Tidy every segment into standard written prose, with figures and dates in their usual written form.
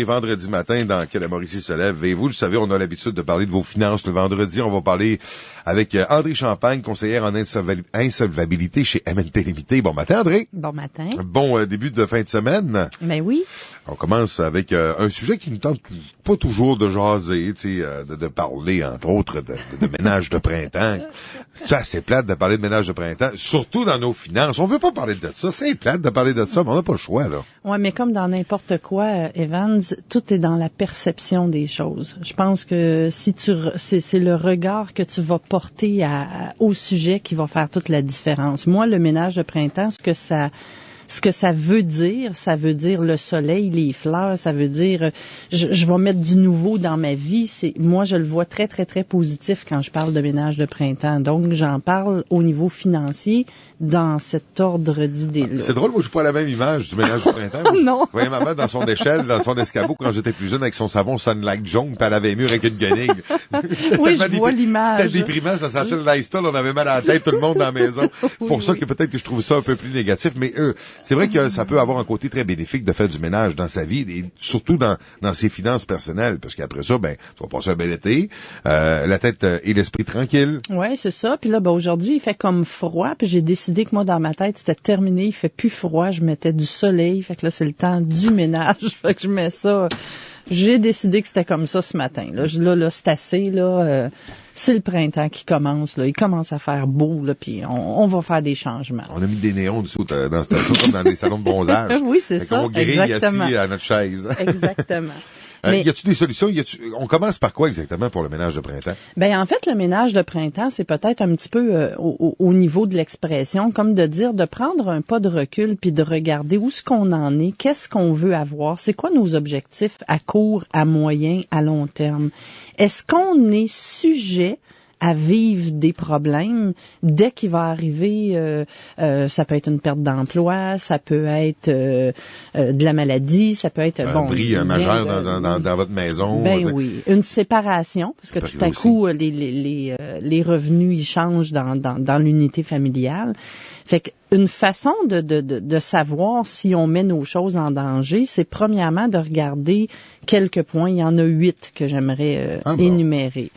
vendredi matin dans Que la Mauricie se lève. Et vous le savez, on a l'habitude de parler de vos finances. Le vendredi, on va parler avec André Champagne, conseillère en insolvabilité chez MNP Limité. Bon matin, André. Bon matin. Bon début de fin de semaine. Ben oui. On commence avec un sujet qui nous tente pas toujours de jaser, de parler, entre autres, de ménage de printemps. C'est assez plate de parler de ménage de printemps, surtout dans nos finances. On veut pas parler de ça. C'est plate de parler de ça, mais on n'a pas le choix, là. Ouais, mais comme dans n'importe quoi, Evans, tout est dans la perception des choses. Je pense que si c'est le regard que tu vas porter au sujet qui va faire toute la différence. Moi, le ménage de printemps, ce que ça veut dire le soleil, les fleurs, ça veut dire je vais mettre du nouveau dans ma vie. Moi, je le vois très, très, très positif quand je parle de ménage de printemps. Donc, j'en parle au niveau financier dans cet ordre d'idée-là. C'est drôle, moi, je n'ai pas la même image du ménage de printemps. Non. Je voyais maman dans son échelle, dans son escabeau, quand j'étais plus jeune, avec son savon Sunlight jaune, puis elle avait les murs avec une guenille. Oui, je vois l'image. C'était déprimant, ça sentait le lifestyle, on avait mal à la tête, tout le monde dans la maison. Oui, pour ça que peut-être que je trouve ça un peu plus négatif, mais c'est vrai que ça peut avoir un côté très bénéfique de faire du ménage dans sa vie, et surtout dans ses finances personnelles, parce qu'après ça, tu vas passer un bel été, la tête et l'esprit tranquille. Ouais, c'est ça. Puis là, aujourd'hui, il fait comme froid, puis j'ai décidé que moi, dans ma tête, c'était terminé, il fait plus froid, je mettais du soleil, fait que là, c'est le temps du ménage, fait que je mets ça. J'ai décidé que c'était comme ça ce matin. Là, c'est assez, là. C'est le printemps qui commence, là. Il commence à faire beau, là, puis on va faire des changements. On a mis des néons dessous dans la station, comme dans des salons de bronzage. Oui, c'est ça. On grille exactement. assis à notre chaise. Exactement. Mais, y a-tu des solutions? On commence par quoi exactement pour le ménage de printemps? Ben en fait, le ménage de printemps, c'est peut-être un petit peu au niveau de l'expression, comme de dire, de prendre un pas de recul puis de regarder où est-ce qu'on en est, qu'est-ce qu'on veut avoir, c'est quoi nos objectifs à court, à moyen, à long terme. Est-ce qu'on est sujet à vivre des problèmes dès qu'il va arriver, ça peut être une perte d'emploi, ça peut être de la maladie, ça peut être un bris majeur dans votre maison. Ben oui, une séparation, parce que tout à coup les revenus ils changent dans l'unité familiale. Fait qu'une façon de savoir si on met nos choses en danger, c'est premièrement de regarder quelques points. Il y en a 8 que j'aimerais énumérer.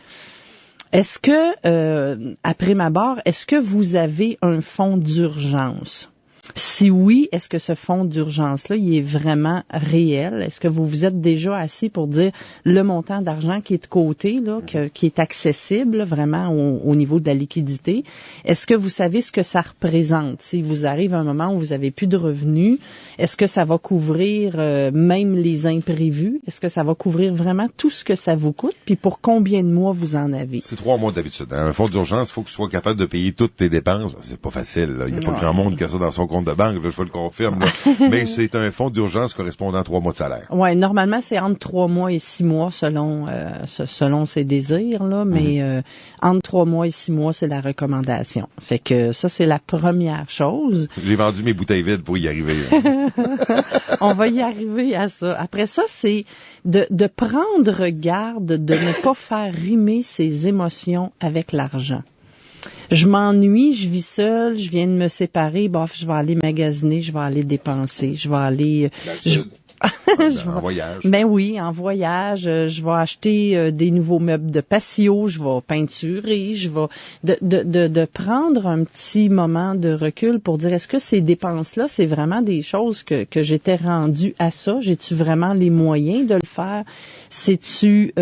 Est-ce que, après ma barre, est-ce que vous avez un fonds d'urgence? Si oui, est-ce que ce fonds d'urgence-là, il est vraiment réel? Est-ce que vous vous êtes déjà assis pour dire le montant d'argent qui est de côté, là, qui est accessible vraiment au niveau de la liquidité? Est-ce que vous savez ce que ça représente? Si vous arrive un moment où vous avez plus de revenus, est-ce que ça va couvrir même les imprévus? Est-ce que ça va couvrir vraiment tout ce que ça vous coûte? Puis pour combien de mois vous en avez? C'est 3 mois d'habitude. Un fonds d'urgence, il faut que tu sois capable de payer toutes tes dépenses. C'est pas facile, là. Il n'y a pas grand monde qui a ça dans son compte de banque, là, je le confirme, là. Mais c'est un fonds d'urgence correspondant à 3 mois de salaire. Ouais, normalement, c'est entre 3 mois et 6 mois selon ses désirs, là, mais entre 3 mois et 6 mois, c'est la recommandation. Fait que ça, c'est la première chose. J'ai vendu mes bouteilles vides pour y arriver. On va y arriver à ça. Après ça, c'est de prendre garde, de ne pas faire rimer ses émotions avec l'argent. Je m'ennuie, je vis seule, je viens de me séparer, bof, je vais aller magasiner, je vais aller dépenser, je vais aller... En voyage. Ben oui, en voyage, je vais acheter des nouveaux meubles de patio, je vais peinturer, je vais de prendre un petit moment de recul pour dire est-ce que ces dépenses-là, c'est vraiment des choses que j'étais rendue à ça, j'ai-tu vraiment les moyens de le faire, c'est-tu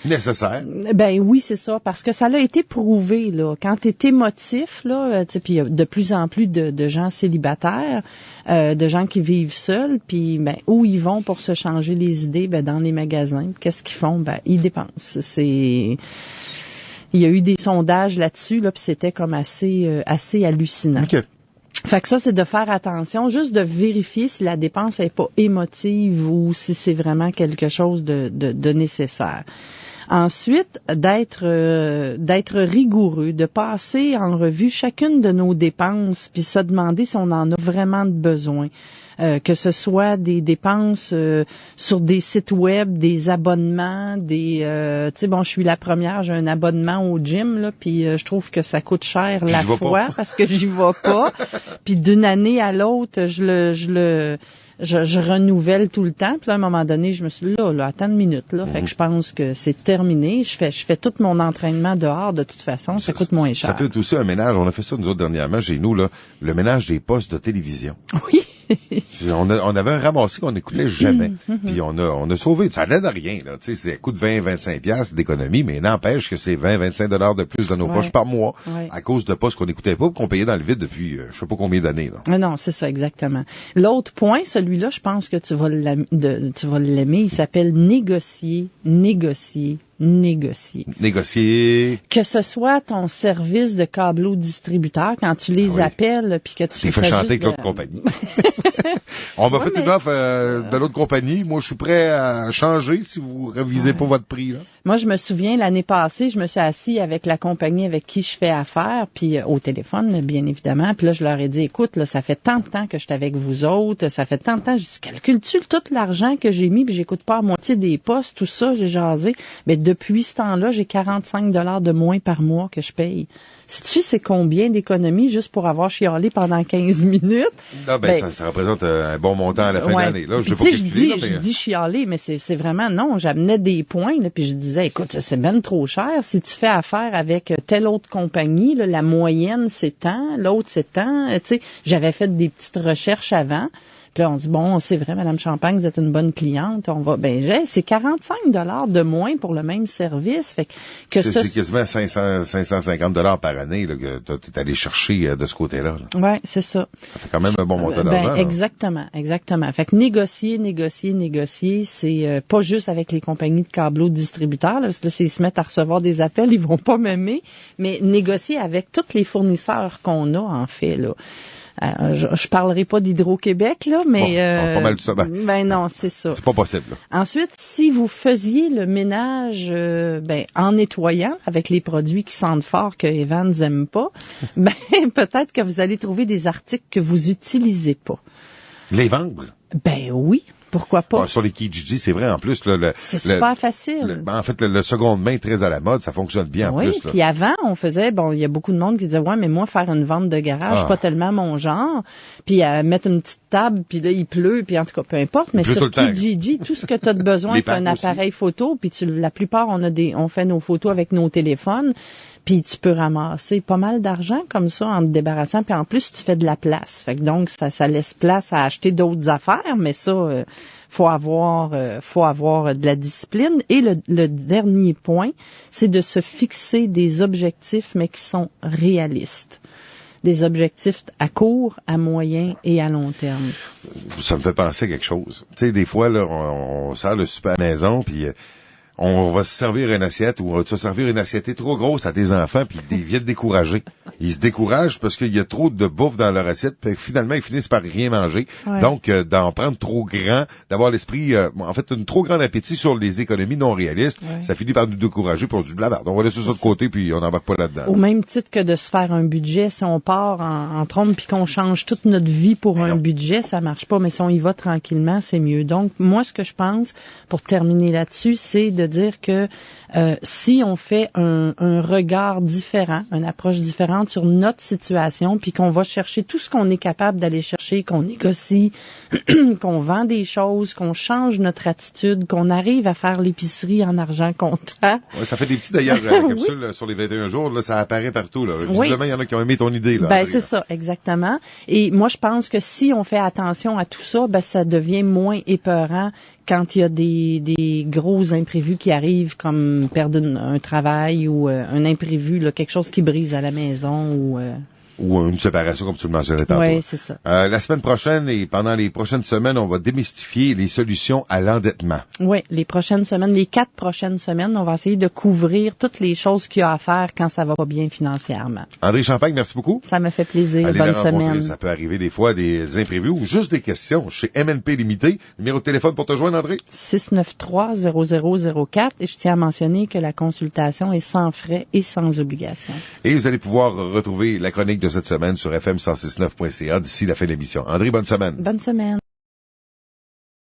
nécessaire? Ben oui, c'est ça, parce que ça l'a été prouvé là, quand t'es émotif là, tu sais, puis il y a de plus en plus de gens célibataires, de gens qui vivent seuls, puis ben où ils vont pour se changer les idées? Ben, dans les magasins. Qu'est-ce qu'ils font? Ben, ils dépensent. Il y a eu des sondages là-dessus, là, puis c'était comme assez hallucinant. Okay. Fait que ça, c'est de faire attention, juste de vérifier si la dépense n'est pas émotive ou si c'est vraiment quelque chose de nécessaire. Ensuite, d'être rigoureux, de passer en revue chacune de nos dépenses, puis se demander si on en a vraiment besoin. Que ce soit des dépenses sur des sites web, des abonnements, tu sais, bon, je suis la première, j'ai un abonnement au gym, là, puis je trouve que ça coûte cher la fois parce que j'y vais pas. Puis d'une année à l'autre, je je renouvelle tout le temps. Puis là, à un moment donné, je me suis dit, là, attends une minute, là. Fait que je pense que c'est terminé. Je fais tout mon entraînement dehors, de toute façon. Ça coûte moins cher. Ça fait aussi un ménage. On a fait ça, nous autres, dernièrement, chez nous, là. Le ménage des postes de télévision. Oui. On avait un ramassé qu'on n'écoutait jamais. Puis on a sauvé. Ça n'aide à rien, là. Tu sais, ça coûte 20-25$ d'économie, mais n'empêche que c'est 20-25$ de plus dans nos poches par mois. À cause de postes qu'on n'écoutait pas, qu'on payait dans le vide depuis, je sais pas combien d'années, là. Non, c'est ça, exactement. L'autre point, celui-là, je pense que tu vas l'aimer. Il s'appelle négocier. Que ce soit ton service de câbleau-distributeur, quand tu les appelles, puis que tu fais chanter avec l'autre compagnie. On m'a fait une offre de l'autre compagnie. Moi, je suis prêt à changer si vous révisez pas votre prix, là. Moi, je me souviens, l'année passée, je me suis assis avec la compagnie avec qui je fais affaire, puis au téléphone, bien évidemment. Puis là, je leur ai dit, écoute, là, ça fait tant de temps que je suis avec vous autres, ça fait tant de temps, j'ai dit, calcule-tu tout l'argent que j'ai mis, puis j'écoute pas à moitié des postes, tout ça, j'ai jasé. Mais depuis ce temps-là, j'ai 45$ de moins par mois que je paye. Sais-tu, c'est combien d'économies juste pour avoir chialé pendant 15 minutes? Non, ça représente un bon montant à la fin de l'année. Là, je dis chialer, mais c'est vraiment non. J'amenais des points, là, puis je disais, écoute, c'est ben trop cher. Si tu fais affaire avec telle autre compagnie, là, la moyenne, c'est tant, l'autre, c'est tant. Tu sais, j'avais fait des petites recherches avant. Puis là, on dit, bon, c'est vrai, Madame Champagne, vous êtes une bonne cliente. On va, c'est 45$ de moins pour le même service. Fait que c'est quasiment 550$ par année, là, que t'es allé chercher de ce côté-là, là. Ouais, c'est ça. Ça fait quand même un bon montant d'argent. Exactement. Fait que négocier, c'est pas juste avec les compagnies de câbleaux distributeurs, là, parce que là, s'ils se mettent à recevoir des appels, ils vont pas m'aimer, mais négocier avec tous les fournisseurs qu'on a, en fait, là. Je parlerai pas d'Hydro-Québec, là, mais... pas mal de ça. Non, c'est ça. C'est pas possible, là. Ensuite, si vous faisiez le ménage en nettoyant avec les produits qui sentent fort que Evans n'aime pas, peut-être que vous allez trouver des articles que vous utilisez pas. Les vendre? Oui. Pourquoi pas? Sur les Kijiji, c'est vrai, en plus, là, c'est super facile. En fait, le seconde main très à la mode, ça fonctionne bien en plus. Oui, puis avant, on faisait, il y a beaucoup de monde qui disait, ouais, mais moi, faire une vente de garage, pas tellement mon genre. Puis mettre une petite table, puis là, il pleut, puis en tout cas, peu importe. Mais sur Kijiji, tout ce que tu as de besoin, c'est un appareil photo. Puis la plupart, on fait nos photos avec nos téléphones. Puis tu peux ramasser pas mal d'argent comme ça en te débarrassant. Puis en plus, tu fais de la place. Fait que donc, ça laisse place à acheter d'autres affaires. Mais ça, faut avoir de la discipline. Et le dernier point, c'est de se fixer des objectifs, mais qui sont réalistes. Des objectifs à court, à moyen et à long terme. Ça me fait penser à quelque chose. Tu sais, des fois, là, on sert le souper à la maison, puis... on va se servir une assiette ou on va se servir une assiette trop grosse à tes enfants puis ils viennent décourager. Ils se découragent parce qu'il y a trop de bouffe dans leur assiette puis finalement ils finissent par rien manger. Ouais. Donc d'en prendre trop grand, d'avoir l'esprit en fait un trop grand appétit sur les économies non réalistes, ça finit par nous décourager pour du blabard. On va laisser ça de côté puis on n'embarque pas là-dedans. Au même titre que de se faire un budget, si on part en trompe puis qu'on change toute notre vie pour un budget, ça marche pas, mais si on y va tranquillement, c'est mieux. Donc moi ce que je pense pour terminer là-dessus, c'est de dire que si on fait un regard différent, une approche différente sur notre situation, puis qu'on va chercher tout ce qu'on est capable d'aller chercher, qu'on négocie, qu'on vend des choses, qu'on change notre attitude, qu'on arrive à faire l'épicerie en argent comptant. Ouais, ça fait des petits d'ailleurs capsules sur les 21 jours, là, ça apparaît partout. Là. Visiblement, il y en a qui ont aimé ton idée. Là, c'est ça, exactement. Et moi, je pense que si on fait attention à tout ça, ça devient moins épeurant quand il y a des gros imprévus qui arrivent, comme perdre un travail ou un imprévu, là, quelque chose qui brise à la maison ou une séparation, comme tu le mentionnais tantôt. Oui, c'est ça. La semaine prochaine et pendant les prochaines semaines, on va démystifier les solutions à l'endettement. Oui, les 4 prochaines semaines, on va essayer de couvrir toutes les choses qu'il y a à faire quand ça va pas bien financièrement. André Champagne, merci beaucoup. Ça me fait plaisir. Allez bonne semaine. Ça peut arriver des fois des imprévus ou juste des questions chez MNP Limité. Numéro de téléphone pour te joindre, André? 693-0004. Et je tiens à mentionner que la consultation est sans frais et sans obligation. Et vous allez pouvoir retrouver la chronique de cette semaine sur fm1069.ca d'ici la fin de l'émission. André, bonne semaine. Bonne semaine.